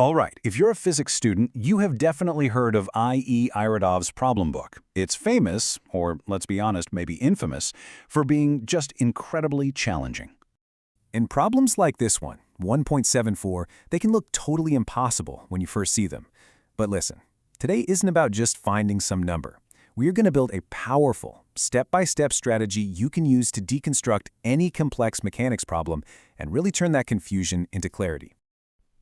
All right, if you're a physics student, you have definitely heard of I.E. Irodov's problem book. It's famous, or let's be honest, maybe infamous, for being just incredibly challenging. In problems like this one, 1.74, they can look totally impossible when you first see them. But listen, today isn't about just finding some number. We're going to build a powerful, step-by-step strategy you can use to deconstruct any complex mechanics problem and really turn that confusion into clarity.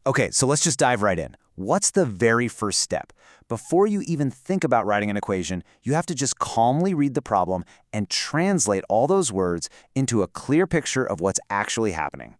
Okay, so let's just dive right in. What's the very first step? Before you even think about writing an equation, you have to just calmly read the problem and translate all those words into a clear picture of what's actually happening.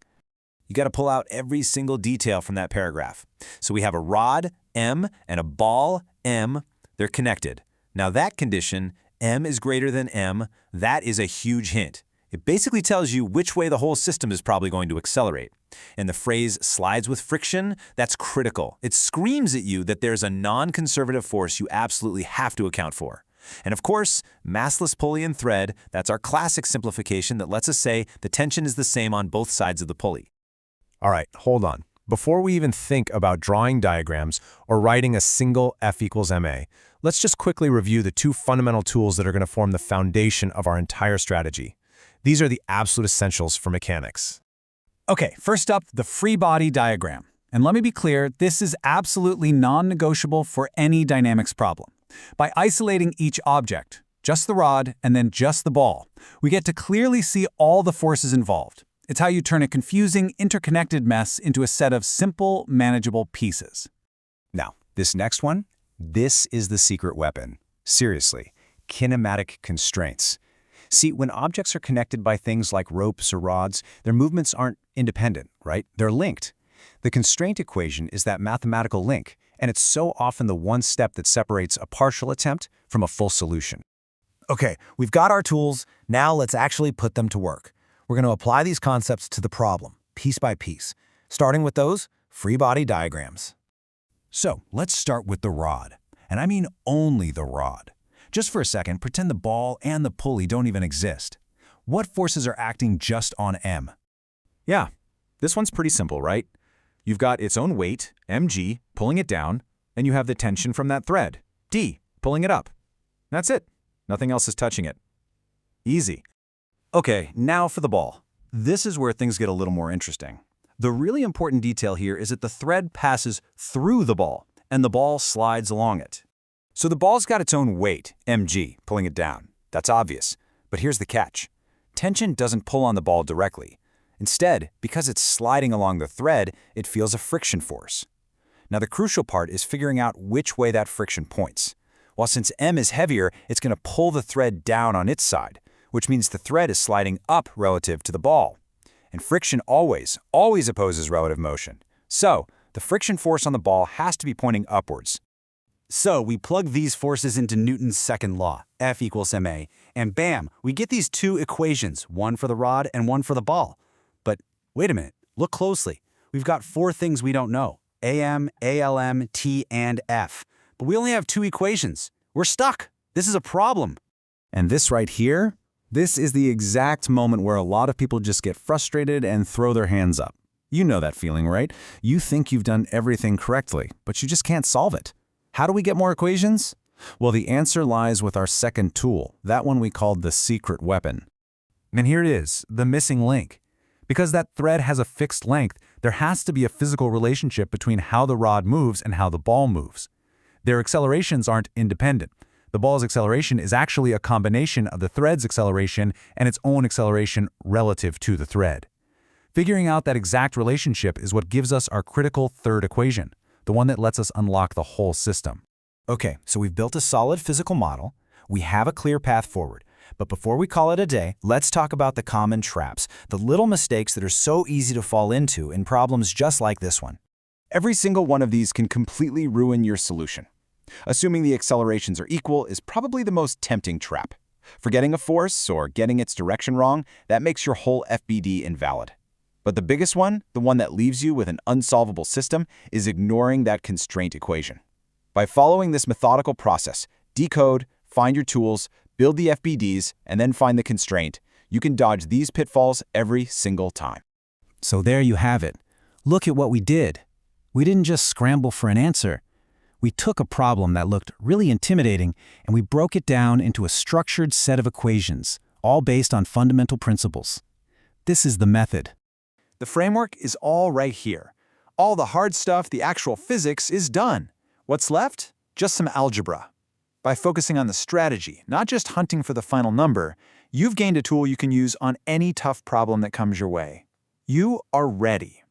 You got to pull out every single detail from that paragraph. So we have a rod, M, and a ball, M. They're connected. Now that condition, M is greater than M, that is a huge hint. It basically tells you which way the whole system is probably going to accelerate. And the phrase slides with friction, that's critical. It screams at you that there's a non-conservative force you absolutely have to account for. And of course, massless pulley and thread, that's our classic simplification that lets us say the tension is the same on both sides of the pulley. All right, hold on. Before we even think about drawing diagrams or writing a single F equals ma, let's just quickly review the two fundamental tools that are going to form the foundation of our entire strategy. These are the absolute essentials for mechanics. Okay, first up, the free body diagram. And let me be clear, this is absolutely non-negotiable for any dynamics problem. By isolating each object, just the rod and then just the ball, we get to clearly see all the forces involved. It's how you turn a confusing, interconnected mess into a set of simple, manageable pieces. Now, this next one, this is the secret weapon. Seriously, kinematic constraints. See, when objects are connected by things like ropes or rods, their movements aren't independent, right? They're linked. The constraint equation is that mathematical link, and it's so often the one step that separates a partial attempt from a full solution. Okay, we've got our tools. Now let's actually put them to work. We're going to apply these concepts to the problem, piece by piece, starting with those free body diagrams. So let's start with the rod. And I mean only the rod. Just for a second, pretend the ball and the pulley don't even exist. What forces are acting just on M? Yeah, this one's pretty simple, right? You've got its own weight, mg, pulling it down, and you have the tension from that thread, D, pulling it up. That's it. Nothing else is touching it. Easy. Okay, now for the ball. This is where things get a little more interesting. The really important detail here is that the thread passes through the ball, and the ball slides along it. So the ball's got its own weight, mg, pulling it down. That's obvious. But here's the catch. Tension doesn't pull on the ball directly. Instead, because it's sliding along the thread, it feels a friction force. Now the crucial part is figuring out which way that friction points. Well, since M is heavier, it's going to pull the thread down on its side, which means the thread is sliding up relative to the ball. And friction always opposes relative motion. So the friction force on the ball has to be pointing upwards. So we plug these forces into Newton's second law, F equals ma, and bam, we get these two equations, one for the rod and one for the ball. But wait a minute, look closely. We've got four things we don't know, AM, ALM, T, and F. But we only have two equations. We're stuck. This is a problem. And this right here, this is the exact moment where a lot of people just get frustrated and throw their hands up. You know that feeling, right? You think you've done everything correctly, but you just can't solve it. How do we get more equations? Well, the answer lies with our second tool, that one we called the secret weapon. And here it is, the missing link. Because that thread has a fixed length, there has to be a physical relationship between how the rod moves and how the ball moves. Their accelerations aren't independent. The ball's acceleration is actually a combination of the thread's acceleration and its own acceleration relative to the thread. Figuring out that exact relationship is what gives us our critical third equation, the one that lets us unlock the whole system. Okay, so we've built a solid physical model. We have a clear path forward. But before we call it a day, let's talk about the common traps, the little mistakes that are so easy to fall into in problems just like this one. Every single one of these can completely ruin your solution. Assuming the accelerations are equal is probably the most tempting trap. Forgetting a force or getting its direction wrong, that makes your whole FBD invalid. But the biggest one, the one that leaves you with an unsolvable system, is ignoring that constraint equation. By following this methodical process, decode, find your tools, build the FBDs, and then find the constraint, you can dodge these pitfalls every single time. So there you have it. Look at what we did. We didn't just scramble for an answer. We took a problem that looked really intimidating and we broke it down into a structured set of equations, all based on fundamental principles. This is the method. The framework is all right here. All the hard stuff, the actual physics, is done. What's left? Just some algebra. By focusing on the strategy, not just hunting for the final number, you've gained a tool you can use on any tough problem that comes your way. You are ready.